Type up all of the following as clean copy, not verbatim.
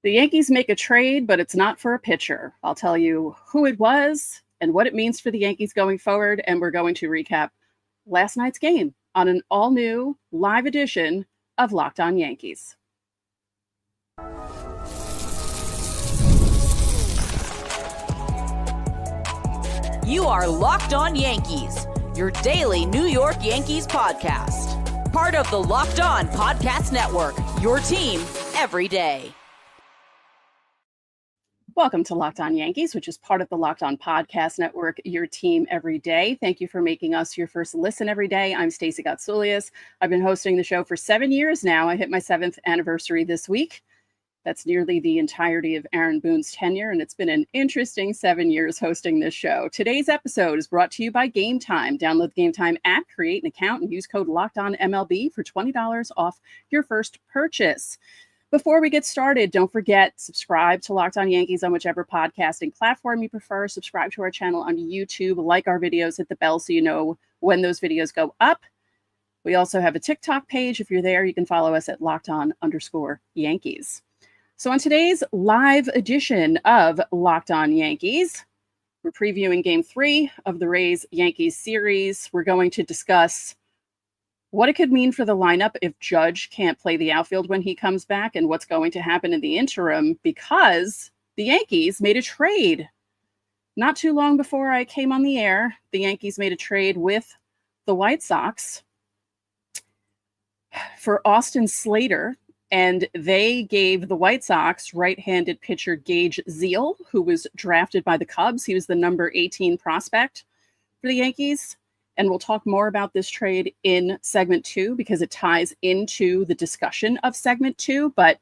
The Yankees make a trade, but it's not for a pitcher. I'll tell you who it was and what it means for the Yankees going forward, and we're going to recap last night's game on an all-new live edition of Locked On Yankees. You are Locked On Yankees, your daily New York Yankees podcast. Part of the Locked On Podcast Network, your team every day. Welcome to Locked On Yankees, which is part of the Locked On Podcast Network, your team every day. Thank you for making us your first listen every day. I'm Stacey Gotsulias. I've been hosting the show for 7 years now. I hit my 7th anniversary this week. That's nearly the entirety of Aaron Boone's tenure, and it's been an interesting 7 years hosting this show. Today's episode is brought to you by Gametime. Download the Gametime app, create an account, and use code LOCKEDONMLB for $20 off your first purchase. Before we get started, don't forget, subscribe to Locked On Yankees on whichever podcasting platform you prefer. Subscribe to our channel on YouTube, like our videos, hit the bell so you know when those videos go up. We also have a TikTok page. If you're there, you can follow us at LockedOn_Yankees. So on today's live edition of Locked On Yankees, we're previewing Game 3 of the Rays-Yankees series. We're going to discuss what it could mean for the lineup if Judge can't play the outfield when he comes back, and what's going to happen in the interim because the Yankees made a trade. Not too long before I came on the air, the Yankees made a trade with the White Sox for Austin Slater, and they gave the White Sox right-handed pitcher Gage Zeal, who was drafted by the Cubs. He was the number 18 prospect for the Yankees. And we'll talk more about this trade in segment 2 because it ties into the discussion of segment 2, but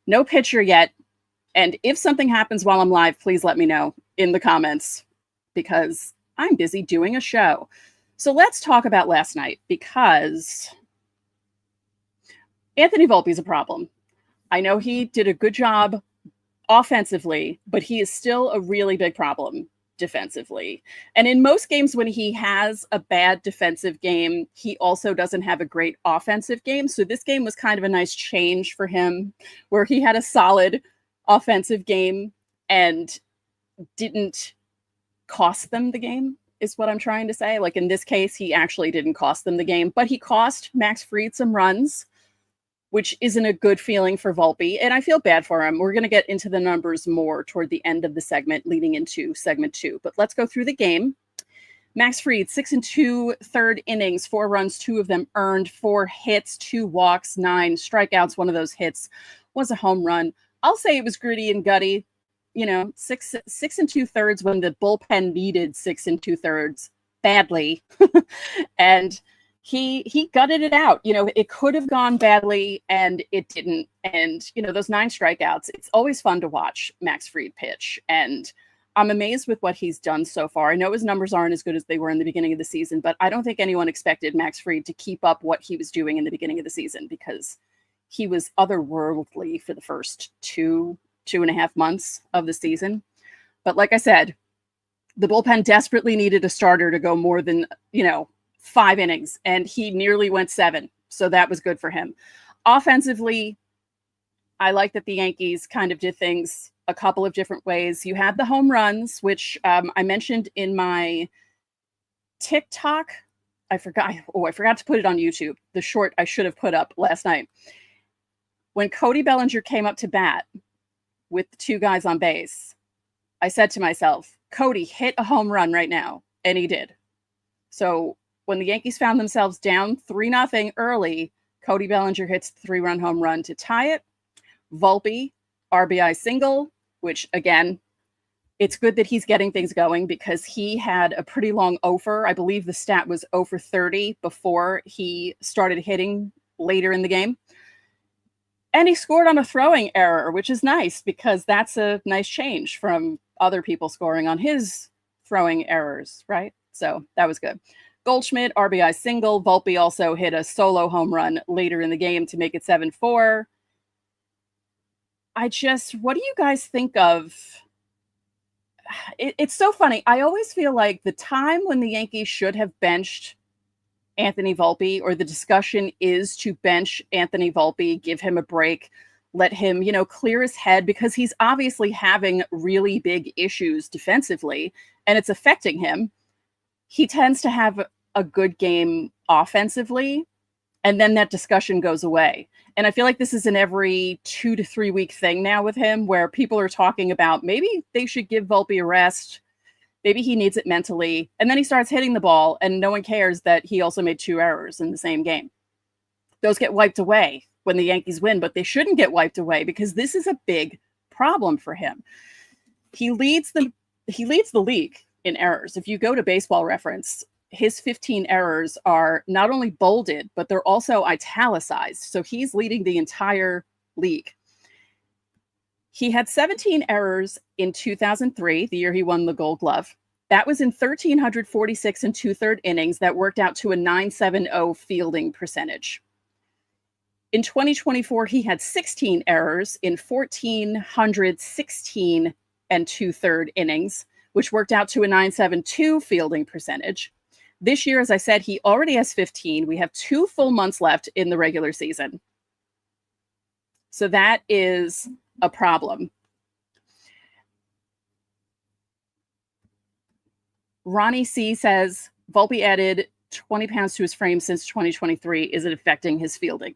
no pitcher yet. And if something happens while I'm live, please let me know in the comments because I'm busy doing a show. So let's talk about last night because Anthony Volpe is a problem. I know he did a good job offensively, but he is still a really big problem defensively. And in most games when he has a bad defensive game, he also doesn't have a great offensive game. So this game was kind of a nice change for him where he had a solid offensive game and didn't cost them the game is what I'm trying to say. Like in this case, he actually didn't cost them the game, but he cost Max Fried some runs, which isn't a good feeling for Volpe, and I feel bad for him. We're going to get into the numbers more toward the end of the segment leading into segment 2, but let's go through the game. Max Fried, 6 2/3 innings, 4 runs, 2 of them earned, 4 hits, 2 walks, 9 strikeouts. One of those hits was a home run. I'll say it was gritty and gutty, 6 2/3 when the bullpen needed 6 2/3 badly. And he gutted it out. It could have gone badly and it didn't. And, those 9 strikeouts, it's always fun to watch Max Fried pitch. And I'm amazed with what he's done so far. I know his numbers aren't as good as they were in the beginning of the season, but I don't think anyone expected Max Fried to keep up what he was doing in the beginning of the season because he was otherworldly for the first 2.5 months of the season. But like I said, the bullpen desperately needed a starter to go more than, 5 innings, and he nearly went 7. So that was good for him. Offensively, I like that the Yankees kind of did things a couple of different ways. You had the home runs, which I mentioned in my TikTok. I forgot to put it on YouTube. The short I should have put up last night. When Cody Bellinger came up to bat with the 2 guys on base, I said to myself, Cody, hit a home run right now. And he did. So when the Yankees found themselves down 3-0 early, Cody Bellinger hits the 3-run home run to tie it. Volpe, RBI single, which again, it's good that he's getting things going because he had a pretty long over. I believe the stat was over 30 before he started hitting later in the game. And he scored on a throwing error, which is nice because that's a nice change from other people scoring on his throwing errors, right? So that was good. Goldschmidt, RBI single. Volpe also hit a solo home run later in the game to make it 7-4. What do you guys think of? It's so funny. I always feel like the time when the Yankees should have benched Anthony Volpe, or the discussion is to bench Anthony Volpe, give him a break, let him, clear his head, because he's obviously having really big issues defensively and it's affecting him. He tends to have a good game offensively, and then that discussion goes away. And I feel like this is an every 2 to 3 week thing now with him, where people are talking about maybe they should give Volpe a rest. Maybe he needs it mentally. And then he starts hitting the ball and no one cares that he also made 2 errors in the same game. Those get wiped away when the Yankees win, but they shouldn't get wiped away because this is a big problem for him. He leads the league in errors. If you go to Baseball Reference, his 15 errors are not only bolded, but they're also italicized. So he's leading the entire league. He had 17 errors in 2003, the year he won the Gold Glove. That was in 1,346 and 2/3 innings. That worked out to a .970 fielding percentage. In 2024, he had 16 errors in 1,416 and 2/3 innings, which worked out to a .972 fielding percentage. This year, as I said, he already has 15. We have 2 full months left in the regular season. So that is a problem. Ronnie C says, Volpe added 20 pounds to his frame since 2023. Is it affecting his fielding?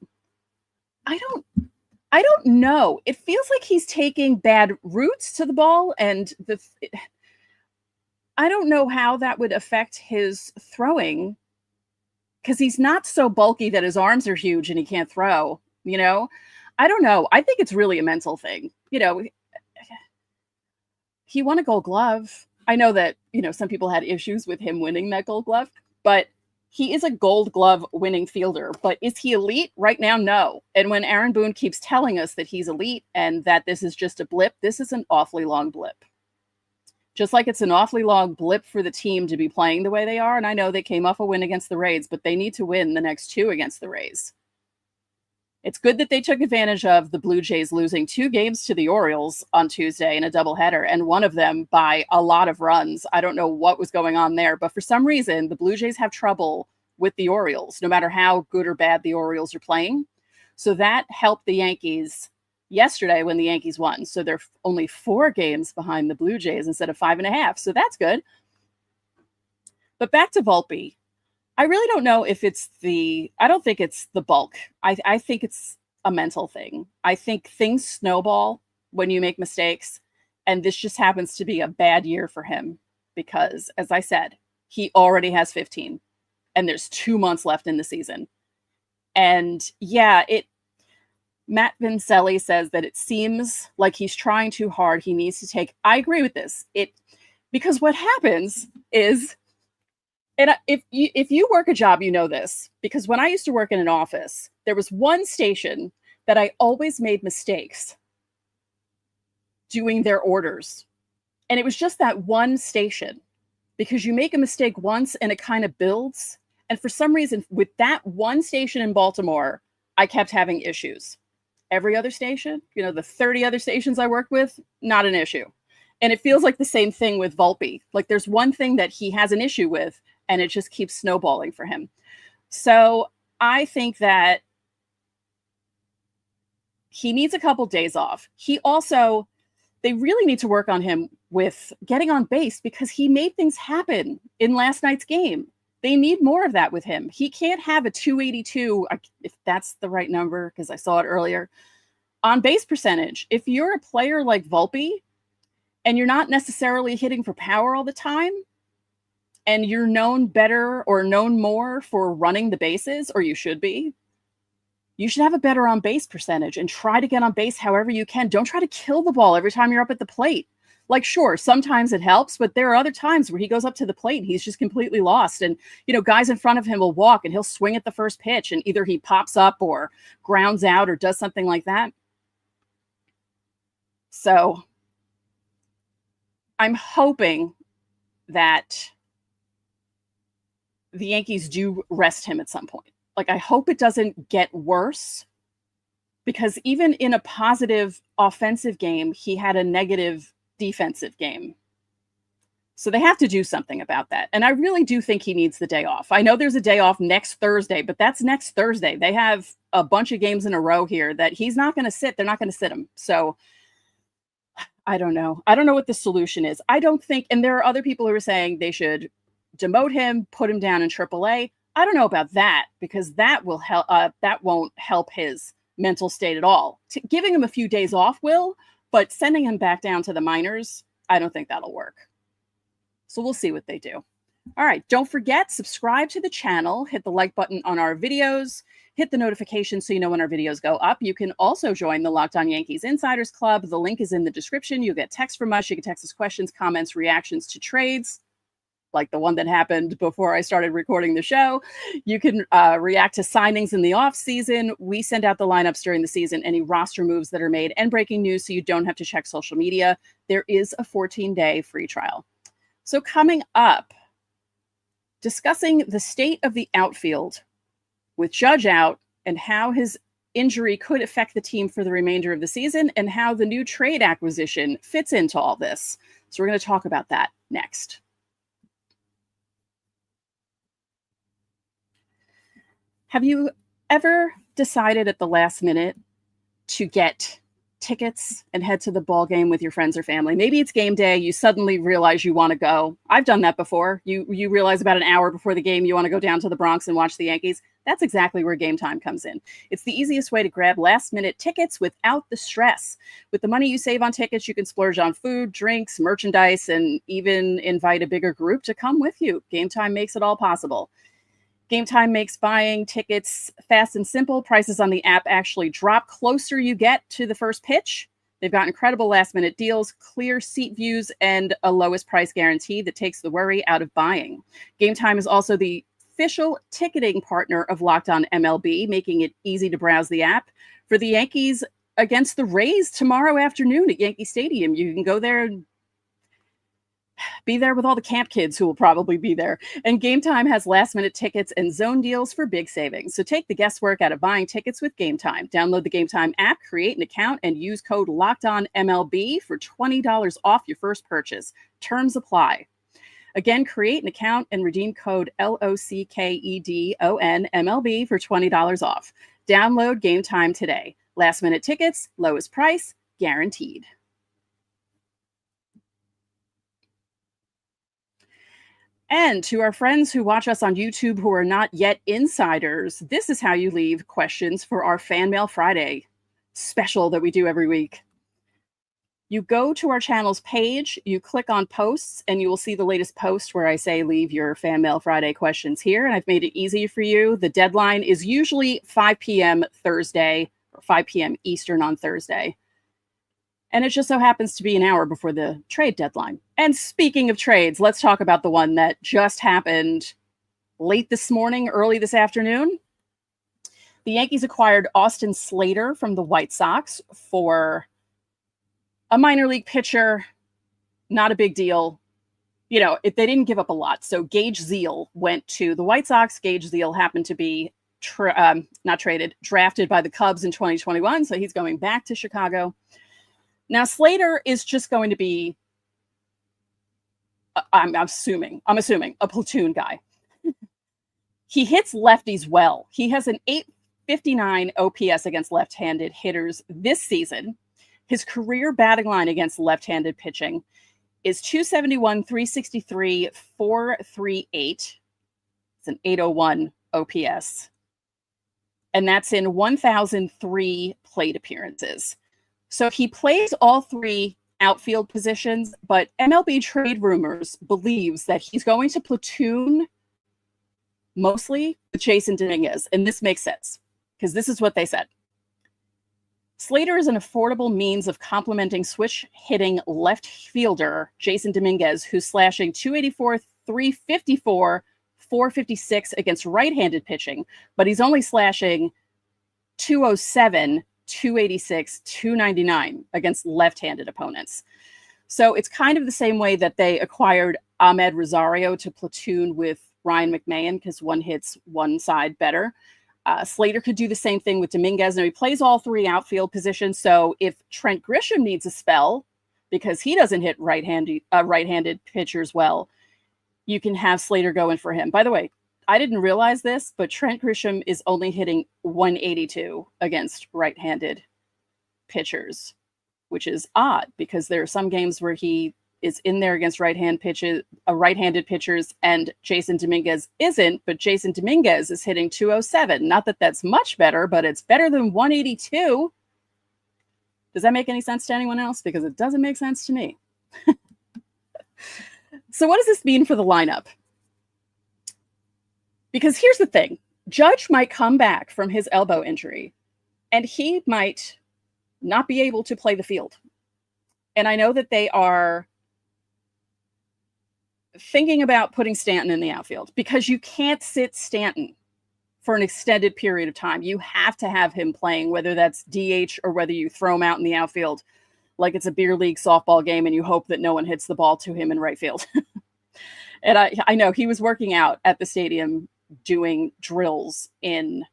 I don't know. It feels like he's taking bad routes to the ball, and I don't know how that would affect his throwing, because he's not so bulky that his arms are huge and he can't throw, I don't know. I think it's really a mental thing. He won a Gold Glove. I know that, some people had issues with him winning that Gold Glove, but he is a Gold Glove winning fielder. But is he elite right now? No. And when Aaron Boone keeps telling us that he's elite and that this is just a blip, this is an awfully long blip. Just like it's an awfully long blip for the team to be playing the way they are. And I know they came off a win against the Rays, but they need to win the next 2 against the Rays. It's good that they took advantage of the Blue Jays losing 2 games to the Orioles on Tuesday in a doubleheader, and one of them by a lot of runs. I don't know what was going on there, but for some reason, the Blue Jays have trouble with the Orioles, no matter how good or bad the Orioles are playing. So that helped the Yankees yesterday when the Yankees won. So they're only 4 games behind the Blue Jays instead of 5.5. So that's good. But back to Volpe. I really don't know if I don't think it's the bulk. I think it's a mental thing. I think things snowball when you make mistakes. And this just happens to be a bad year for him because, as I said, he already has 15 and there's 2 months left in the season. And yeah, Matt Vincelli says that it seems like he's trying too hard. He needs to take, I agree with this. Because what happens is, and if you work a job, you know this, because when I used to work in an office, there was one station that I always made mistakes doing their orders. And it was just that one station, because you make a mistake once and it kind of builds. And for some reason, with that one station in Baltimore, I kept having issues. Every other station, the 30 other stations I worked with, not an issue. And it feels like the same thing with Volpe. Like there's one thing that he has an issue with, and it just keeps snowballing for him. So I think that he needs a couple days off. They really need to work on him with getting on base, because he made things happen in last night's game. They need more of that with him. He can't have a 282, if that's the right number, because I saw it earlier, on base percentage. If you're a player like Volpe and you're not necessarily hitting for power all the time, and you're known better or known more for running the bases, or you should be, you should have a better on base percentage and try to get on base however you can. Don't try to kill the ball every time you're up at the plate. Like, sure, sometimes it helps, but there are other times where he goes up to the plate and he's just completely lost. And, guys in front of him will walk and he'll swing at the first pitch, and either he pops up or grounds out or does something like that. So I'm hoping that the Yankees do rest him at some point. Like, I hope it doesn't get worse, because even in a positive offensive game, he had a negative defensive game. So they have to do something about that. And I really do think he needs the day off. I know there's a day off next Thursday, but that's next Thursday. They have a bunch of games in a row here that he's not going to sit. They're not going to sit him. So I don't know. I don't know what the solution is. I don't think, and there are other people who are saying they should demote him, put him down in AAA. I don't know about that, because that will help. That won't help his mental state at all. Giving him a few days off will, but sending him back down to the minors, I don't think that'll work. So we'll see what they do. All right. Don't forget, subscribe to the channel, hit the like button on our videos, hit the notification so you know when our videos go up. You can also join the Locked On Yankees Insiders Club. The link is in the description. You'll get text from us. You can text us questions, comments, reactions to trades, like the one that happened before I started recording the show. You can react to signings in the off season. We send out the lineups during the season, any roster moves that are made, and breaking news, so you don't have to check social media. There is a 14-day free trial. So coming up, discussing the state of the outfield with Judge out and how his injury could affect the team for the remainder of the season, and how the new trade acquisition fits into all this. So we're going to talk about that next. Have you ever decided at the last minute to get tickets and head to the ball game with your friends or family? Maybe it's game day. You suddenly realize you want to go. I've done that before. You realize about an hour before the game you want to go down to the Bronx and watch the Yankees. That's exactly where Gametime comes in. It's the easiest way to grab last-minute tickets without the stress. With the money you save on tickets, you can splurge on food, drinks, merchandise, and even invite a bigger group to come with you. Gametime makes it all possible. Gametime makes buying tickets fast and simple. Prices on the app actually drop closer you get to the first pitch. They've got incredible last-minute deals, clear seat views, and a lowest price guarantee that takes the worry out of buying. Gametime is also the official ticketing partner of Locked On MLB, making it easy to browse the app. For the Yankees against the Rays tomorrow afternoon at Yankee Stadium, you can go there and be there with all the camp kids who will probably be there. And Gametime has last-minute tickets and zone deals for big savings. So take the guesswork out of buying tickets with Gametime. Download the Gametime app, create an account, and use code LOCKEDONMLB for $20 off your first purchase. Terms apply. Again, create an account and redeem code LOCKEDONMLB for $20 off. Download Gametime today. Last-minute tickets, lowest price, guaranteed. And to our friends who watch us on YouTube who are not yet insiders, this is how you leave questions for our Fan Mail Friday special that we do every week. You go to our channel's page, you click on posts, and you will see the latest post where I say leave your Fan Mail Friday questions here. And I've made it easy for you. The deadline is usually 5 p.m. Thursday, or 5 p.m. Eastern on Thursday. And it just so happens to be an hour before the trade deadline. And speaking of trades, let's talk about the one that just happened late this morning, early this afternoon. The Yankees acquired Austin Slater from the White Sox for a minor league pitcher. Not a big deal. You know, they didn't give up a lot. So Gage Zeal went to the White Sox. Gage Zeal happened to be drafted by the Cubs in 2021. So he's going back to Chicago. Now, Slater is just going to be, I'm assuming, a platoon guy. He hits lefties well. He has an 859 OPS against left-handed hitters this season. His career batting line against left-handed pitching is 271, 363, 438. It's an 801 OPS. And that's in 1,003 plate appearances. So he plays all three outfield positions, but MLB Trade Rumors believes that he's going to platoon mostly with Jason Dominguez. And this makes sense because this is what they said. Slater is an affordable means of complementing switch hitting left fielder Jason Dominguez, who's slashing 284, 354, 456 against right-handed pitching, but he's only slashing 207, 286, 299 against left-handed opponents. So it's kind of the same way that they acquired Ahmed Rosario to platoon with Ryan McMahon because one hits one side better. Slater could do the same thing with Dominguez. Now he plays all three outfield positions. So if Trent Grisham needs a spell because he doesn't hit right-handed pitchers well, you can have Slater go in for him. By the way, I didn't realize this, but Trent Grisham is only hitting 182 against right-handed pitchers, which is odd because there are some games where he is in there against right-handed pitchers, and Jason Dominguez isn't, but Jason Dominguez is hitting 207. Not that that's much better, but it's better than 182. Does that make any sense to anyone else? Because it doesn't make sense to me. So what does this mean for the lineup? Because here's the thing. Judge might come back from his elbow injury, and he might not be able to play the field. And I know that they are thinking about putting Stanton in the outfield because you can't sit Stanton for an extended period of time. You have to have him playing, whether that's DH or whether you throw him out in the outfield like it's a beer league softball game and you hope that no one hits the ball to him in right field. And I know he was working out at the stadium doing drills in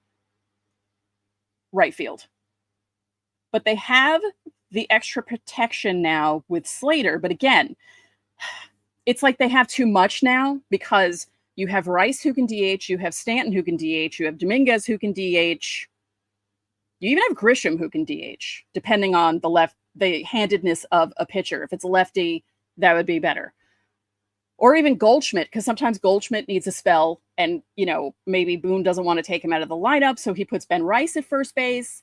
right field. But they have the extra protection now with Slater. But again, it's like they have too much now because you have Rice who can DH, you have Stanton who can DH, you have Dominguez who can DH. You even have Grisham who can DH, depending on the handedness of a pitcher. If it's a lefty, that would be better. Or even Goldschmidt, because sometimes Goldschmidt needs a spell and, maybe Boone doesn't want to take him out of the lineup, so he puts Ben Rice at first base.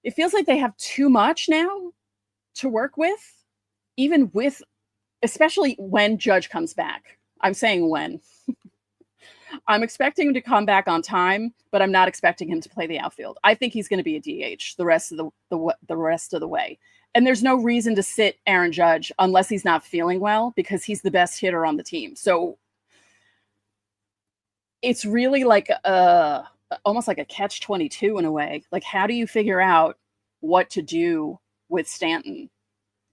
It feels like they have too much now to work with, especially when Judge comes back. I'm saying when. I'm expecting him to come back on time, but I'm not expecting him to play the outfield. I think he's going to be a DH the rest of the way. And there's no reason to sit Aaron Judge unless he's not feeling well because he's the best hitter on the team. So it's really like almost like a catch-22 in a way. Like, how do you figure out what to do with Stanton?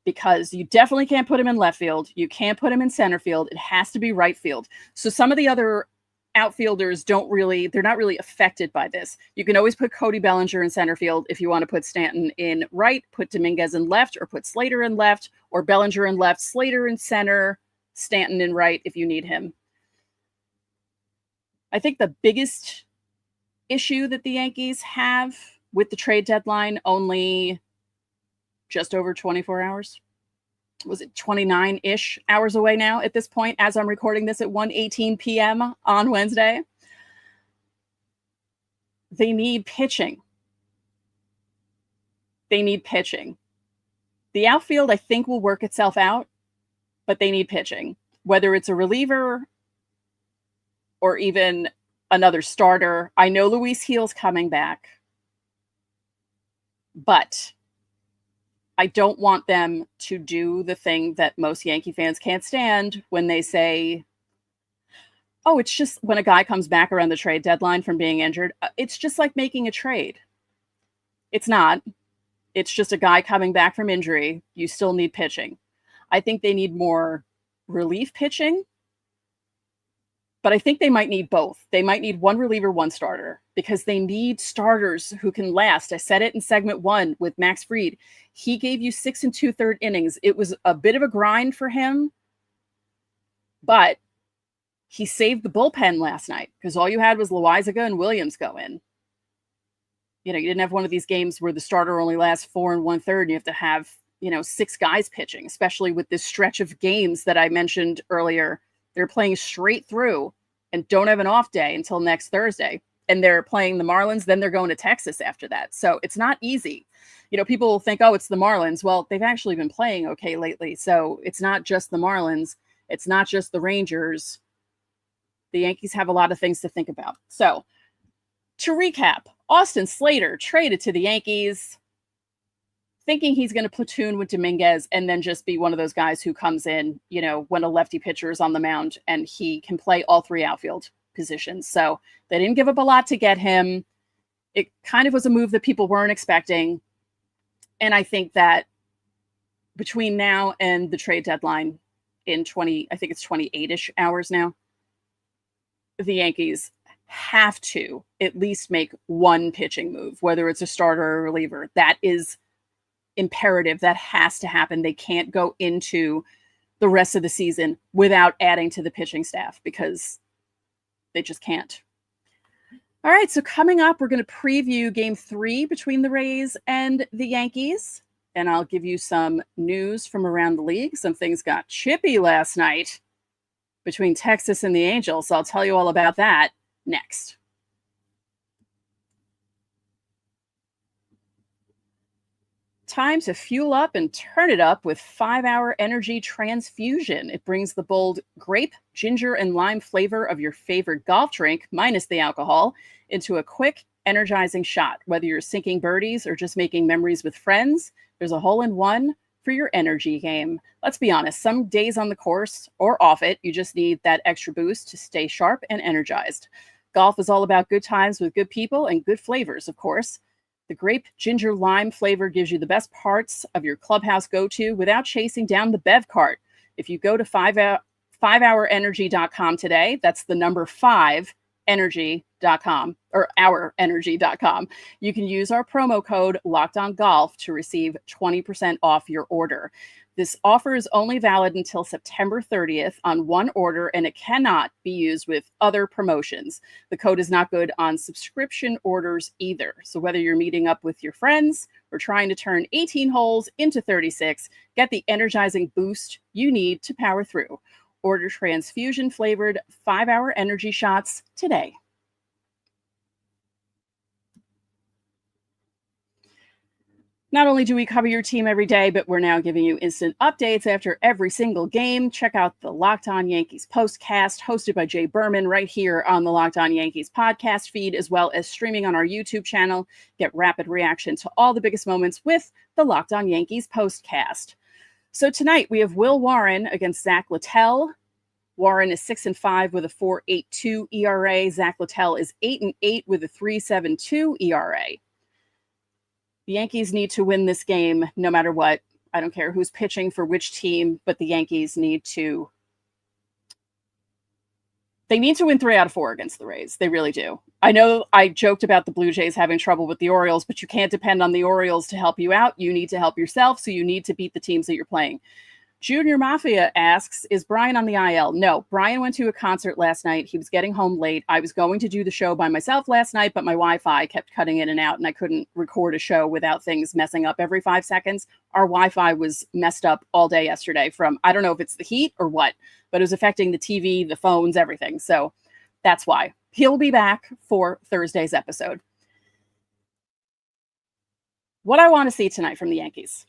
Because you definitely can't put him in left field. You can't put him in center field. It has to be right field. So some of the other outfielders they're not really affected by this. You can always put Cody Bellinger in center field if you want to put Stanton in right, put Dominguez in left, or put Slater in left, or Bellinger in left, Slater in center, Stanton in right if you need him. I think the biggest issue that the Yankees have with the trade deadline, only just over 24 hours. Was it 29-ish hours away now at this point as I'm recording this at 1:18 p.m. on Wednesday? They need pitching. The outfield, I think, will work itself out, but they need pitching. Whether it's a reliever or even another starter. I know Luis Gil's coming back, but I don't want them to do the thing that most Yankee fans can't stand when they say, oh, it's just when a guy comes back around the trade deadline from being injured, it's just like making a trade. It's not. It's just a guy coming back from injury. You still need pitching. I think they need more relief pitching, but I think they might need both. They might need one reliever, one starter, because they need starters who can last. I said it in segment 1 with Max Fried. He gave you 6 2/3 innings. It was a bit of a grind for him, but he saved the bullpen last night because all you had was Loaizaga and Williams go in. You didn't have one of these games where the starter only lasts 4 1/3 and you have to have, 6 guys pitching, especially with this stretch of games that I mentioned earlier. They're playing straight through and don't have an off day until next Thursday. And they're playing the Marlins. Then they're going to Texas after that. So it's not easy. People will think, oh, it's the Marlins. Well, they've actually been playing okay lately. So it's not just the Marlins. It's not just the Rangers. The Yankees have a lot of things to think about. So to recap, Austin Slater traded to the Yankees, thinking he's going to platoon with Dominguez and then just be one of those guys who comes in, when a lefty pitcher is on the mound and he can play all 3 outfield positions. So they didn't give up a lot to get him. It kind of was a move that people weren't expecting. And I think that between now and the trade deadline in 28-ish hours now, the Yankees have to at least make one pitching move, whether it's a starter or a reliever. That is imperative. That has to happen. They can't go into the rest of the season without adding to the pitching staff because They just can't. All right, so coming up, we're going to preview Game 3 between the Rays and the Yankees, and I'll give you some news from around the league. Some things got chippy last night between Texas and the Angels, so I'll tell you all about that next. Time to fuel up and turn it up with 5-Hour Energy Transfusion. It brings the bold grape, ginger, and lime flavor of your favorite golf drink, minus the alcohol, into a quick, energizing shot. Whether you're sinking birdies or just making memories with friends, there's a hole-in-one for your energy game. Let's be honest, some days on the course or off it, you just need that extra boost to stay sharp and energized. Golf is all about good times with good people and good flavors, of course. The grape, ginger, lime flavor gives you the best parts of your clubhouse go-to without chasing down the bev cart. If you go to 5hourenergy.com today, that's the number 5energy.com or ourenergy.com. You can use our promo code LOCKEDONGolf to receive 20% off your order. This offer is only valid until September 30th on one order, and it cannot be used with other promotions. The code is not good on subscription orders either. So whether you're meeting up with your friends or trying to turn 18 holes into 36, get the energizing boost you need to power through. Order transfusion flavored 5-Hour Energy shots today. Not only do we cover your team every day, but we're now giving you instant updates after every single game. Check out the Locked On Yankees postcast hosted by Jay Berman right here on the Locked On Yankees podcast feed, as well as streaming on our YouTube channel. Get rapid reaction to all the biggest moments with the Locked On Yankees postcast. So tonight we have Will Warren against Zach Littell. Warren is 6-5 with a 4.82 ERA. Zach Littell is 8-8 with a 3.72 ERA. The Yankees need to win this game no matter what. I don't care who's pitching for which team, but the Yankees need to win 3 out of 4 against the Rays. They really do. I know I joked about the Blue Jays having trouble with the Orioles, but you can't depend on the Orioles to help you out. You need to help yourself, so you need to beat the teams that you're playing. Junior Mafia asks, is Brian on the IL? No, Brian went to a concert last night. He was getting home late. I was going to do the show by myself last night, but my Wi-Fi kept cutting in and out, and I couldn't record a show without things messing up every 5 seconds. Our Wi-Fi was messed up all day yesterday from, I don't know if it's the heat or what, but it was affecting the TV, the phones, everything. So that's why. He'll be back for Thursday's episode. What I want to see tonight from the Yankees.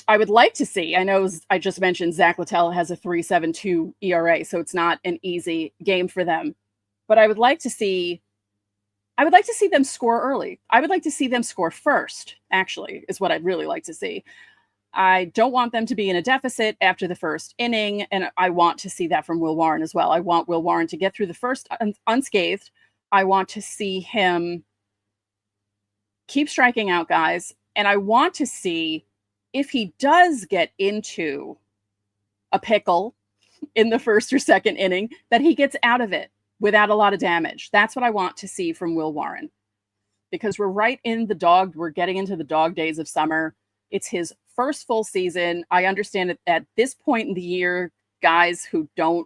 I would like to see, I know I just mentioned Zach Littell has a 3.72 ERA, so it's not an easy game for them. But I would like to see them score early. I would like to see them score first, actually, is what I'd really like to see. I don't want them to be in a deficit after the first inning, and I want to see that from Will Warren as well. I want Will Warren to get through the first unscathed. I want to see him keep striking out guys, and I want to see if he does get into a pickle in the first or second inning, that he gets out of it without a lot of damage. That's what I want to see from Will Warren, because we're getting into the dog days of summer. It's his first full season. I understand that at this point in the year, guys who don't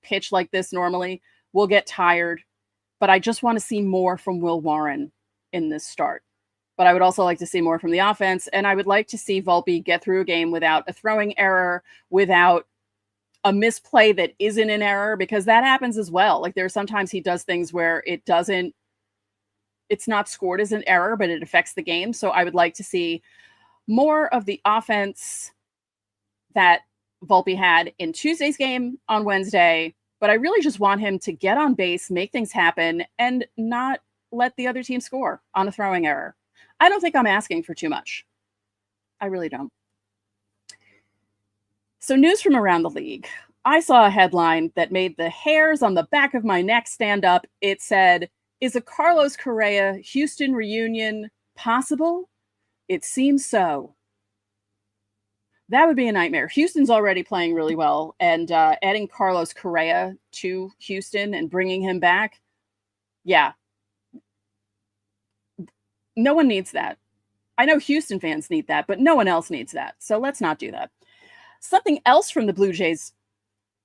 pitch like this normally will get tired, but I just want to see more from Will Warren in this start. But I would also like to see more from the offense, and I would like to see Volpe get through a game without a throwing error, without a misplay that isn't an error, because that happens as well. Like, there are sometimes he does things where it's not scored as an error, but it affects the game. So I would like to see more of the offense that Volpe had in Tuesday's game on Wednesday, but I really just want him to get on base, make things happen, and not let the other team score on a throwing error. I don't think I'm asking for too much. I really don't. So news from around the league. I saw a headline that made the hairs on the back of my neck stand up. It said, is a Carlos Correa Houston reunion possible? It seems so. That would be a nightmare. Houston's already playing really well, and adding Carlos Correa to Houston and bringing him back, yeah. No one needs that. I know Houston fans need that, but no one else needs that. So let's not do that. Something else from the Blue Jays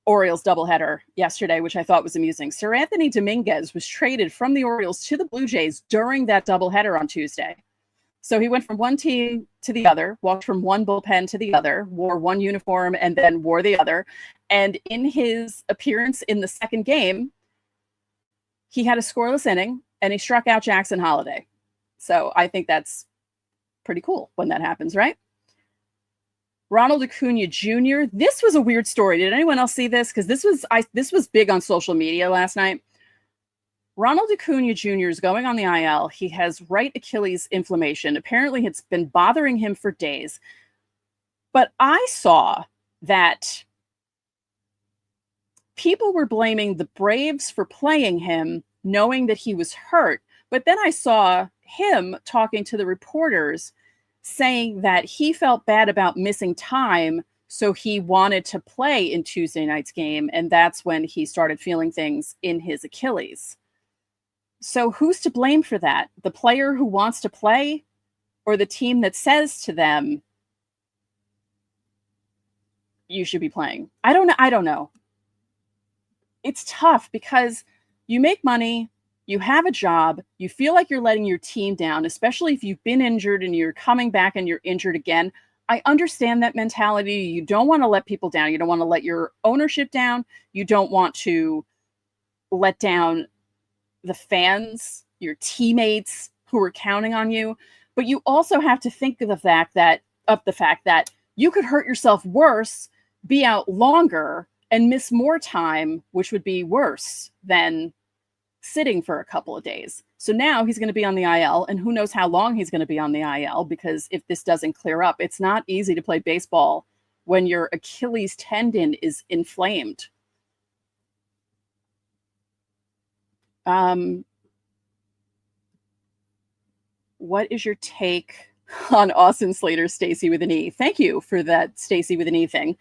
Orioles doubleheader yesterday, which I thought was amusing. Sir Anthony Dominguez was traded from the Orioles to the Blue Jays during that doubleheader on Tuesday. So he went from one team to the other, walked from one bullpen to the other, wore one uniform, and then wore the other. And in his appearance in the second game, he had a scoreless inning, and he struck out Jackson Holliday. So I think that's pretty cool when that happens, right? Ronald Acuna Jr. This was a weird story. Did anyone else see this? Because this was big on social media last night. Ronald Acuna Jr. is going on the IL. He has right Achilles inflammation. Apparently, it's been bothering him for days. But I saw that people were blaming the Braves for playing him, knowing that he was hurt. But then I saw him talking to the reporters saying that he felt bad about missing time, so he wanted to play in Tuesday night's game, and that's when he started feeling things in his Achilles. So who's to blame for that? The player who wants to play, or the team that says to them, you should be playing? I don't know. It's tough because you make money, you have a job, you feel like you're letting your team down, especially if you've been injured and you're coming back and you're injured again. I understand that mentality. You don't want to let people down. You don't want to let your ownership down. You don't want to let down the fans, your teammates who are counting on you. But you also have to think of the fact that you could hurt yourself worse, be out longer, and miss more time, which would be worse than sitting for a couple of days. So now he's going to be on the IL, and who knows how long he's going to be on the IL, because if this doesn't clear up, it's not easy to play baseball when your Achilles tendon is inflamed. What is your take on Austin Slater, Stacey with an E? Thank you for that Stacey with an E thing.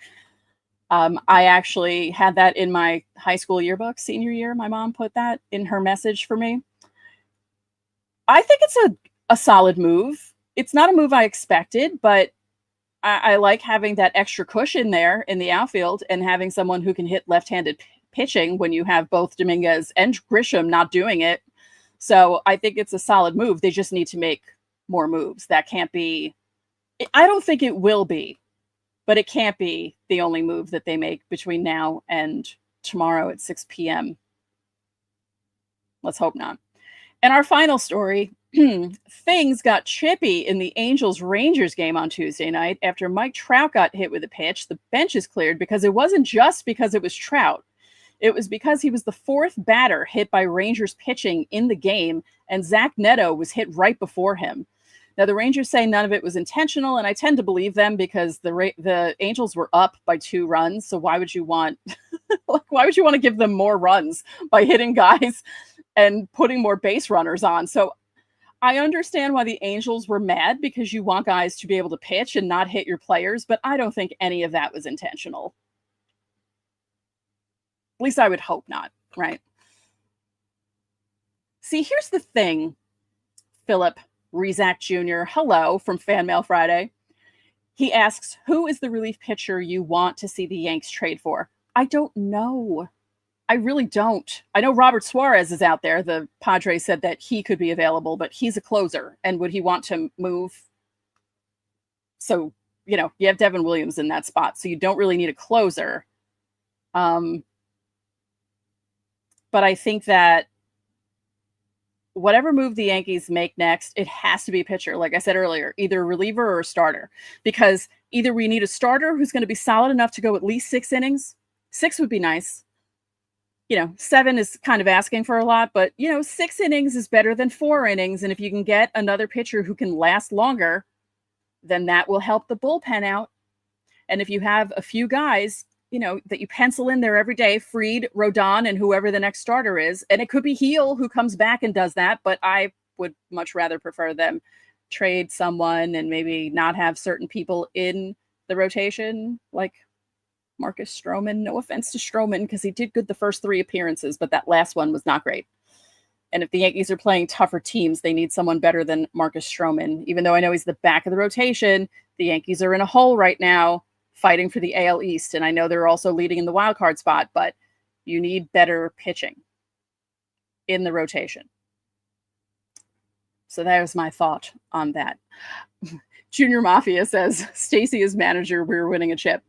I actually had that in my high school yearbook, senior year. My mom put that in her message for me. I think it's a solid move. It's not a move I expected, but I like having that extra cushion there in the outfield and having someone who can hit left-handed pitching when you have both Dominguez and Grisham not doing it. So I think it's a solid move. They just need to make more moves. That can't be, I don't think it will be, but it can't be the only move that they make between now and tomorrow at 6 p.m. Let's hope not. And our final story, things got chippy in the Angels-Rangers game on Tuesday night after Mike Trout got hit with a pitch. The bench is cleared because it wasn't just because it was Trout. It was because he was the fourth batter hit by Rangers pitching in the game, and Zach Neto was hit right before him. Now, the Rangers say none of it was intentional, and I tend to believe them because the Angels were up by 2 runs. So why would you want to give them more runs by hitting guys and putting more base runners on? So I understand why the Angels were mad, because you want guys to be able to pitch and not hit your players, but I don't think any of that was intentional. At least I would hope not, right? See, here's the thing, Philip Rizak Jr., hello, from Fan Mail Friday. He asks, who is the relief pitcher you want to see the Yanks trade for? I don't know. I really don't. I know Robert Suarez is out there. The Padres said that he could be available, but he's a closer. And would he want to move? So, you have Devin Williams in that spot, so you don't really need a closer. But I think that whatever move the Yankees make next, it has to be a pitcher. Like I said earlier, either a reliever or a starter, because either we need a starter who's going to be solid enough to go at least 6 innings. 6 would be nice. 7 is kind of asking for a lot, but 6 innings is better than 4 innings. And if you can get another pitcher who can last longer, then that will help the bullpen out. And if you have a few guys, that you pencil in there every day, Fried, Rodon, and whoever the next starter is. And it could be Heel who comes back and does that, but I would much rather prefer them trade someone and maybe not have certain people in the rotation, like Marcus Stroman. No offense to Stroman, because he did good the first 3 appearances, but that last one was not great. And if the Yankees are playing tougher teams, they need someone better than Marcus Stroman. Even though I know he's the back of the rotation, the Yankees are in a hole right now. fighting for the AL East. And I know they're also leading in the wild card spot, but you need better pitching in the rotation. So there's my thought on that. Junior Mafia says, Stacey is manager, we're winning a chip.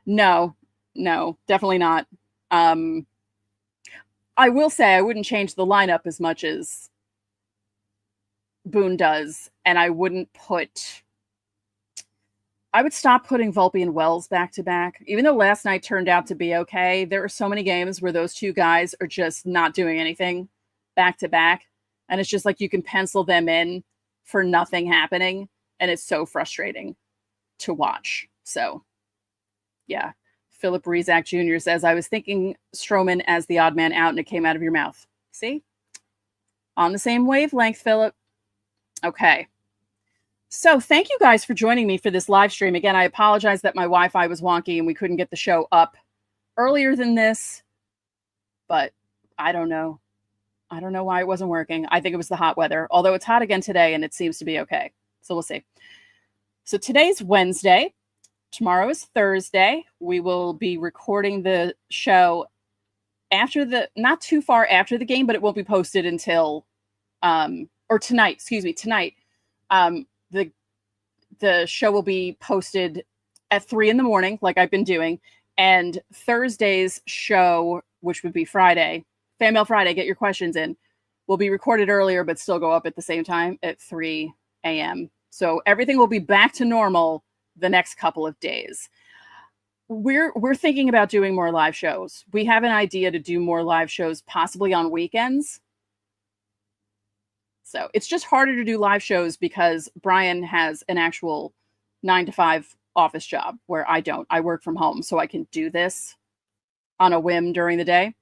No, definitely not. I will say I wouldn't change the lineup as much as Boone does, and I would stop putting Volpe and Wells back to back. Even though last night turned out to be okay, there are so many games where those two guys are just not doing anything back to back. And it's just like you can pencil them in for nothing happening. And it's so frustrating to watch. So, yeah. Philip Rizak Jr. says, I was thinking Stroman as the odd man out and it came out of your mouth. See? On the same wavelength, Philip. Okay. So thank you guys for joining me for this live stream. Again, I apologize that my Wi-Fi was wonky and we couldn't get the show up earlier than this. But I don't know. I don't know why it wasn't working. I think it was the hot weather, although it's hot again today and it seems to be okay. So we'll see. So today's Wednesday. Tomorrow is Thursday. We will be recording the show not too far after the game, but it won't be posted until, tonight. The show will be posted at 3 a.m, like I've been doing. And Thursday's show, which would be Friday, Fan Mail Friday, get your questions in, will be recorded earlier, but still go up at the same time at 3 a.m. So everything will be back to normal the next couple of days. We're thinking about doing more live shows. We have an idea to do more live shows, possibly on weekends. So it's just harder to do live shows because Brian has an actual 9-to-5 office job where I don't. I work from home, so I can do this on a whim during the day.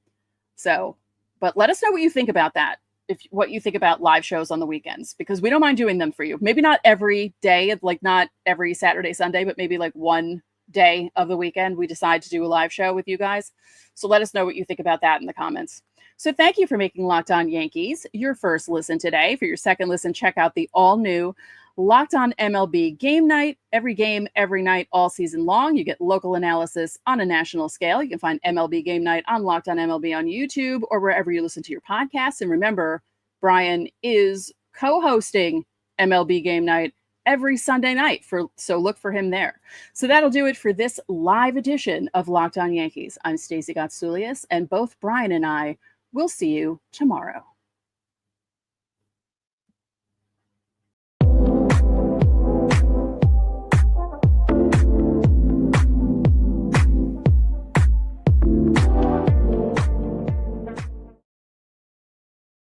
So, but let us know what you think about that. What you think about live shows on the weekends, because we don't mind doing them for you. Maybe not every day, like not every Saturday, Sunday, but maybe like one day of the weekend we decide to do a live show with you guys. So let us know what you think about that in the comments. So thank you for making Locked On Yankees your first listen today. For your second listen, check out the all-new Locked On MLB Game Night. Every game, every night, all season long. You get local analysis on a national scale. You can find MLB Game Night on Locked On MLB on YouTube or wherever you listen to your podcasts. And remember, Brian is co-hosting MLB Game Night every Sunday night, so look for him there. So that'll do it for this live edition of Locked On Yankees. I'm Stacey Gotsulias, and both Brian and I will see you tomorrow.